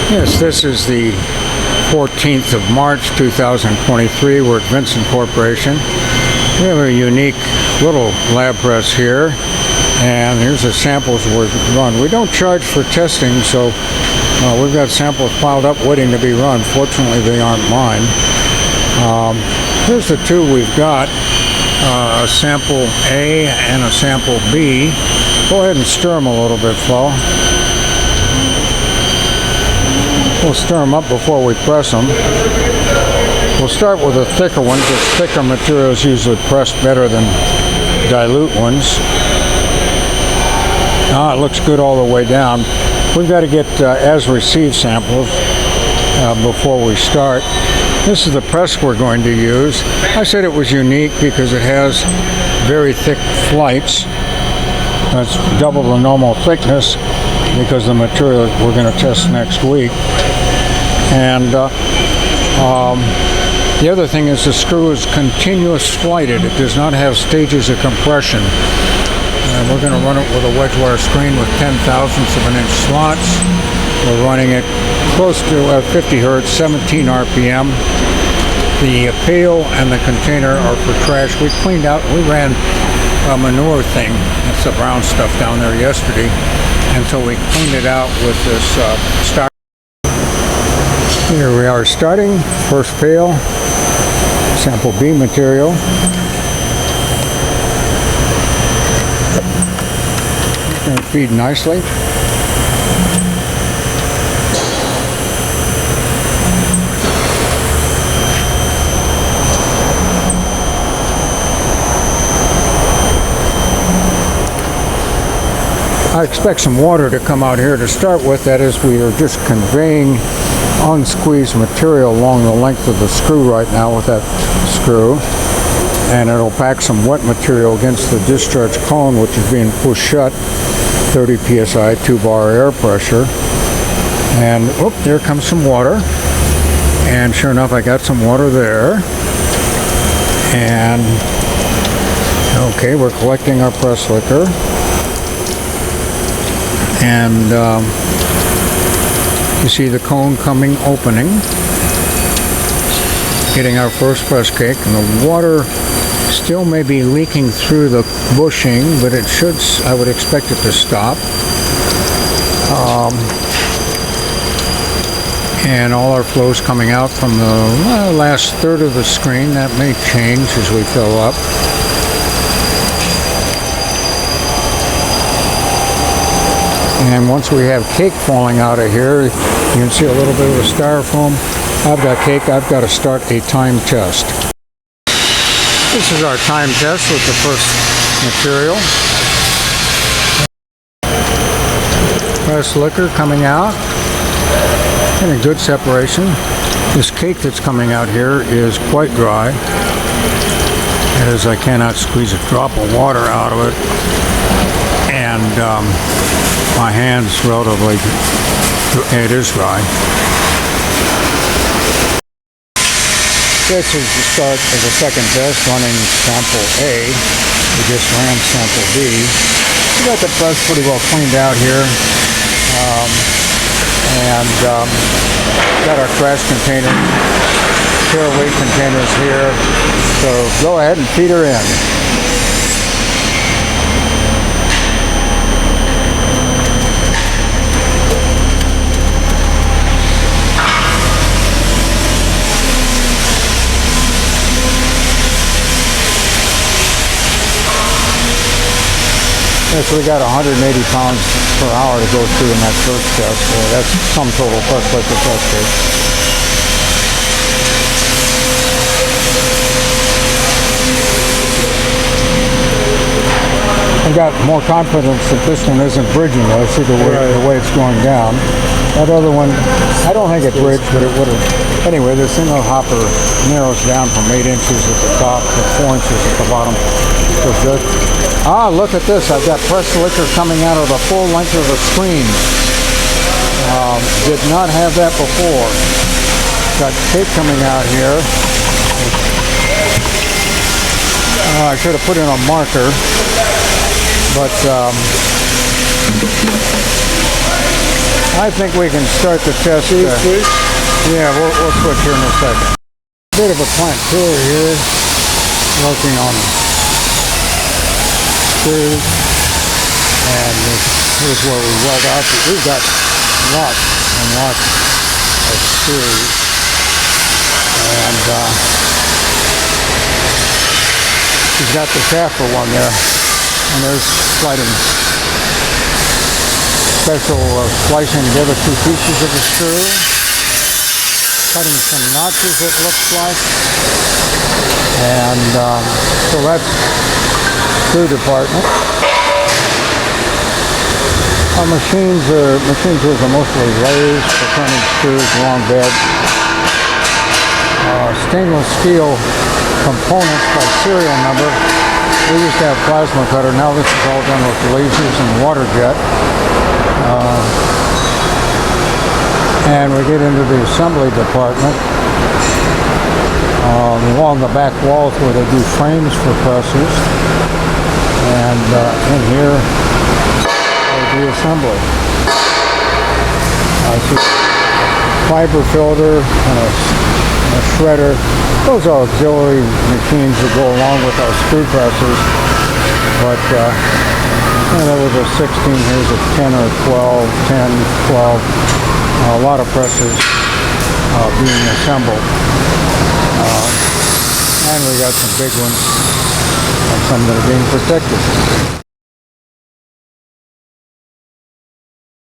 Yes, this is the 14th of March 2023. We're at Vincent Corporation. We have a unique little lab press here, and here's the samples we're run. We don't charge for testing, so we've got samples piled up waiting to be run. Fortunately, they aren't mine. Here's the two we've got, a sample A and a sample B. Go ahead and stir them a little bit, Flo. We'll stir them up before we press them. We'll start with a thicker one, because thicker materials usually press better than dilute ones. It looks good all the way down. We've got to get as received samples before we start. This is the press we're going to use. I said it was unique because it has very thick flights. That's double the normal thickness because the material we're going to test next week. And the other thing is the screw is continuous flighted. It does not have stages of compression. And we're going to run it with a wedge wire screen with 10/1000ths of an inch slots. We're running it close to 50 hertz, 17 RPM. The pail and the container are for trash. We cleaned out, we ran a manure thing, that's the brown stuff down there yesterday, until we cleaned it out with this start. Here we are starting, first pail, sample B material. It's going to feed nicely. I expect some water to come out here to start with. That is, we are just conveying unsqueezed material along the length of the screw right now with that screw, and it'll pack some wet material against the discharge cone, which is being pushed shut, 30 psi 2-bar air pressure. And there comes some water, and sure enough I got some water there. And okay, we're collecting our press liquor. And you see the cone opening, getting our first press cake, and the water still may be leaking through the bushing, but it should, I would expect it to stop. And all our flow's coming out from the last third of the screen. That may change as we fill up. And once we have cake falling out of here, you can see a little bit of the styrofoam. I've got cake. I've got to start a time test. This is our time test with the first material. Pressed liquor coming out. And a good separation. This cake that's coming out here is quite dry. That is, I cannot squeeze a drop of water out of it. And my hand's relatively, it is dry. This is the start of the second test, running sample A. We just ran sample B. We got the press pretty well cleaned out here. And got our trash containers, care weight containers here. So go ahead and feed her in. So we got 180 pounds per hour to go through in that first test. So that's sum total plus liquor plus cake. I got more confidence that this one isn't bridging though. See the way it's going down. That other one, I don't think it bridged, but it would have. Anyway, this single hopper narrows down from 8 inches at the top to 4 inches at the bottom. So good. Look at this. I've got pressed liquor coming out of the full length of the screen. Did not have that before. Got cake coming out here. I should have put in a marker, but I think we can start the test. Yeah, we'll switch here in a second. Bit of a plant tour here, working on screws, and here's where we weld out. We've got lots and lots of screws, and he's got the shaft for one there, and there's sliding special splicing to give us 2 pieces of the screw, cutting some notches it looks like, and so that's screw department. Our machines here are mostly lathes for turning screws, long bed. Stainless steel components by serial number. We used to have plasma cutter. Now this is all done with lasers and water jet. And we get into the assembly department. Along the back walls where they do frames for presses. And in here, they do assembly. I see fiber filter and a shredder. Those are auxiliary machines that go along with our screw presses. But there was a 16, here's a 10 or 12, 10, 12. A lot of presses being assembled. And we got some big ones and some that are being protected.